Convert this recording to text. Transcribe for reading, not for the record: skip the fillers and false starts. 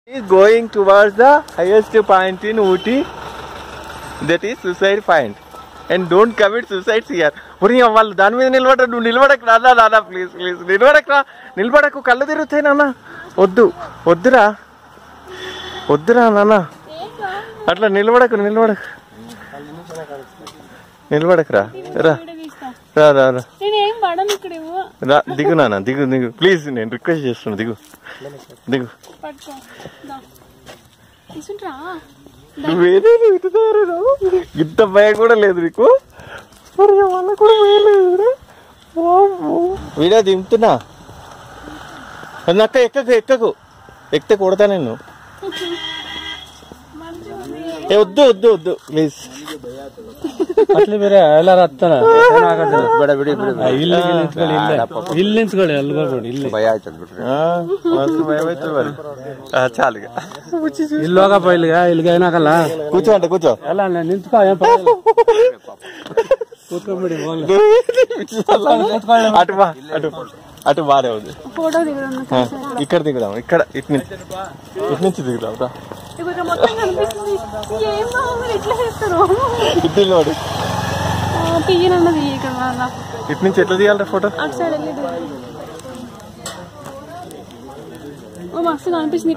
is going towards the highest point in Ooty, that is suicide point, and don't commit suicides here. ఒరి వాళ్ళు దాని మీద నిలబడ్డా, నువ్వు నిలబడకు నాన్న, నాన్న ప్లీజ్ ప్లీజ్ నిలబడకురా, నిలబడకు, కళ్ళు తిరుగుతాయి నాన్న, వద్దు వద్దురా వద్దురా నాన్న, అట్లా నిలబడకు నిలబడకు నిలబడకురా, రా రా రా రా రా, దిగు నాన్న, దిగు దిగు ప్లీజ్, నేను రిక్వెస్ట్ చేస్తున్నా, దిగు దిగు. నువ్వేదే ఇంత భయం కూడా లేదు నీకు, వాళ్ళ కూడా భయం లేదు. వీడియో దింపుతున్నా, అక్క ఎక్కకు ఎక్కకు, ఎక్కితే కొడతా నేను. వద్దు వద్దు వద్దు ప్లీజ్. ಅಟ್ಲಿ ಬೇರೆ ಎಲ್ಲಾರು ಹತ್ತಾರ ಬೇಡ ಬಿಡಿ ಇಲ್ಲಿ ಇಲ್ಲಿ ನಿಂತ್ಕೊಳ್ಳಿ, ಅಲ್ಲಿ ಬರ್ಬೇಡಿ, ಇಲ್ಲಿ ಭಯ ಆಯ್ತದ ಬಿಡ್ರಿ, ಭಯ ಆಯ್ತು ಬರ್ರಿ, ಚಾಲು ಇಲ್ಲಿ ಹೋಗಪ್ಪ, ಇಲ್ಲಿಗೆ ಏನಾಗಲ್ಲ, ಕೂಚೋ ಅಂತ ಕೂಚೋ, ಎಲ್ಲ ನಿಂತ್ಕೊ, ಏನ್ ಕೂತ್ಕೊಂಡ್ಬಿಡಿ, అటు బా అటు అటు బానే ఉంది. ఇక్కడ దిగుదాం, ఇక్కడ ఇటు నుంచి దిగుదాం రా, ఇటు నుంచి ఎట్లా తీయాలరా ఫోటో? మస్తు కనిపిస్తుంది.